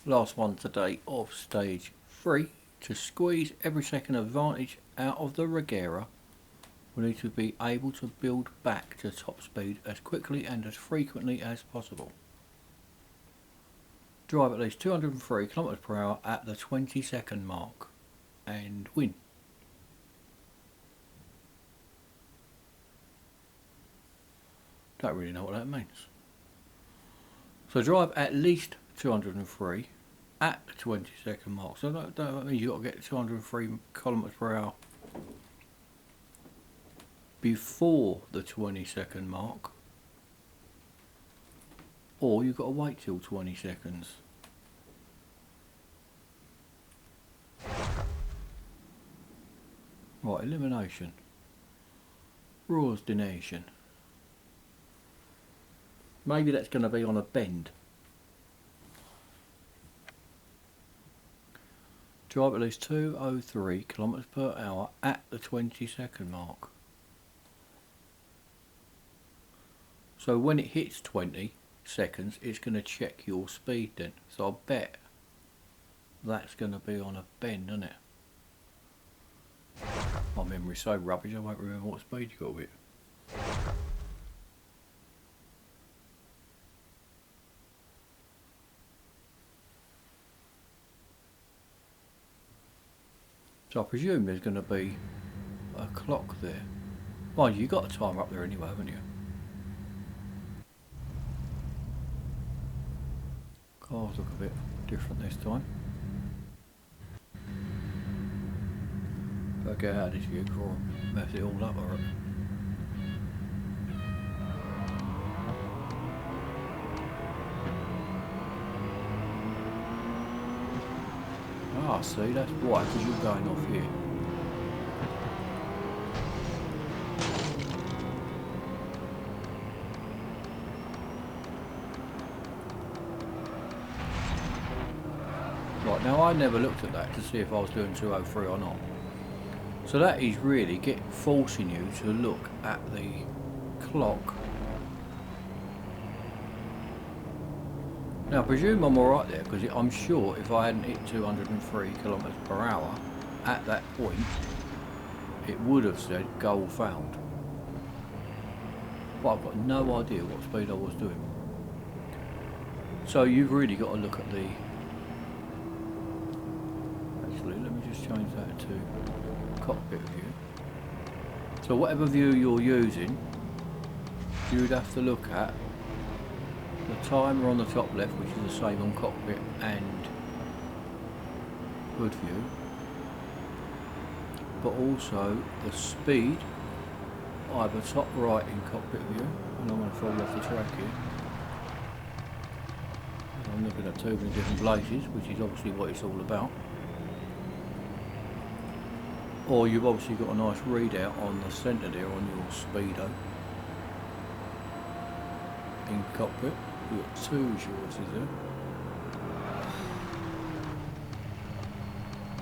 Last one today of stage 3. To squeeze every second advantage out of the Regera, we need to be able to build back to top speed as quickly and as frequently as possible. Drive at least 203 km per hour at the 20-second mark and win. Don't really know what that means. So drive at least 203 at the 20-second mark. So that means you've got to get 203 km per hour before the 20-second mark, or you've got to wait till 20 seconds. Right, elimination. Raw's donation. Maybe that's going to be on a bend. Drive at least 203 km per hour at the 20-second mark. So when it hits 20 seconds, it's going to check your speed then. So I bet that's going to be on a bend, isn't it? My memory's so rubbish I won't remember what speed you got with it. So I presume there's going to be a clock there. Well, you got a timer up there anyway, haven't you? Cars look a bit different this time. Better get out of this view before I mess it all up, alright. Ah, see, that's why, because you're going off here. Right, now I never looked at that to see if I was doing 203 or not. So that is really forcing you to look at the clock. Now I presume I'm alright there, because I'm sure if I hadn't hit 203 km per hour at that point, it would have said goal found. But I've got no idea what speed I was doing. So you've really got to look at the... Actually, let me just change that to cockpit view. So whatever view you're using, you'd have to look at the timer on the top left, which is the same on cockpit and hood view, but also the speed either top right in cockpit view, and I'm going to fall off the track here. I'm looking at too many different places, which is obviously what it's all about. Or you've obviously got a nice readout on the centre there on your speedo in cockpit. You've got two choices there.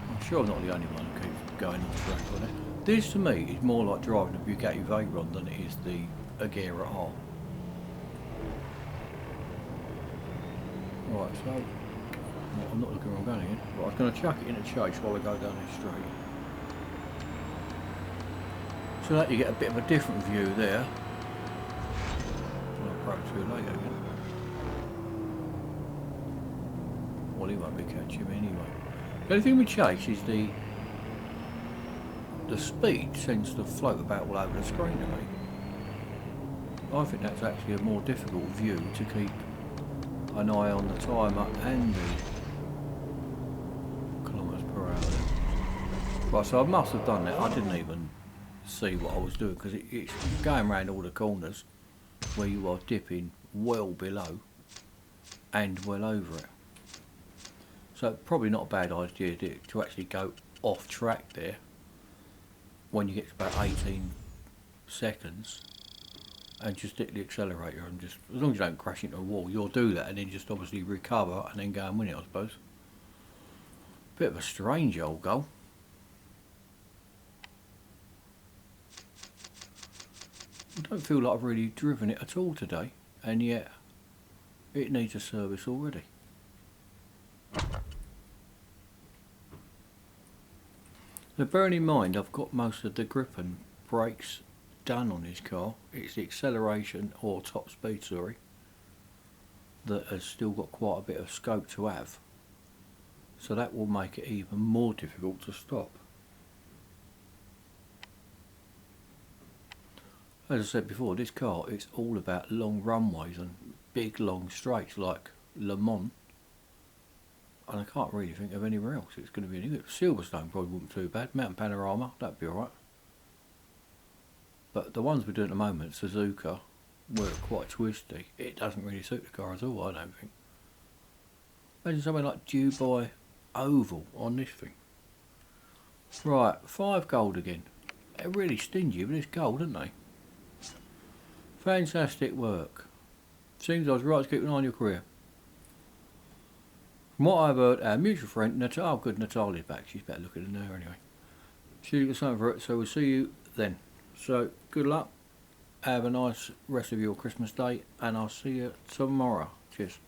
I'm sure I'm not the only one who keeps going off track on it. This to me is more like driving a Bugatti Veyron than it is the Regera R. Right, so I'm not looking where I'm going again, but I was going to chuck it in a chase while we go down this straight. So that you get a bit of a different view there. I'll approach too late again. Well, he won't be catching him anyway. The only thing we chase is the speed tends to float about all over the screen to me. I think that's actually a more difficult view to keep an eye on the timer and the kilometres per hour. Right, so I must have done that. I didn't even see what I was doing, because it's going around all the corners where you are dipping well below and well over it. So probably not a bad idea to actually go off track there when you get to about 18 seconds and just hit the accelerator, and just, as long as you don't crash into a wall, you'll do that and then just obviously recover and then go and win it, I suppose. Bit of a strange old goal. I don't feel like I've really driven it at all today, and yet it needs a service already. Now bearing in mind I've got most of the grip and brakes done on this car. It's the acceleration, or top speed, sorry, that has still got quite a bit of scope to have. So that will make it even more difficult to stop. As I said before, this car is all about long runways and big long straights like Le Mans. And I can't really think of anywhere else it's going to be any good. Silverstone probably wouldn't be too bad. Mountain Panorama, that'd be alright. But the ones we're doing at the moment, Suzuka, were quite twisty. It doesn't really suit the car at all, I don't think. Imagine something like Dubai Oval on this thing. Right, 5 gold again. They're really stingy with this gold, aren't they? Fantastic work. Seems I was right to keep an eye on your career. From what I've heard, our mutual friend, Natalia, oh good, Natalia's back. She's better looking than her anyway. She got something for it, so we'll see you then. So, good luck. Have a nice rest of your Christmas day, and I'll see you tomorrow. Cheers.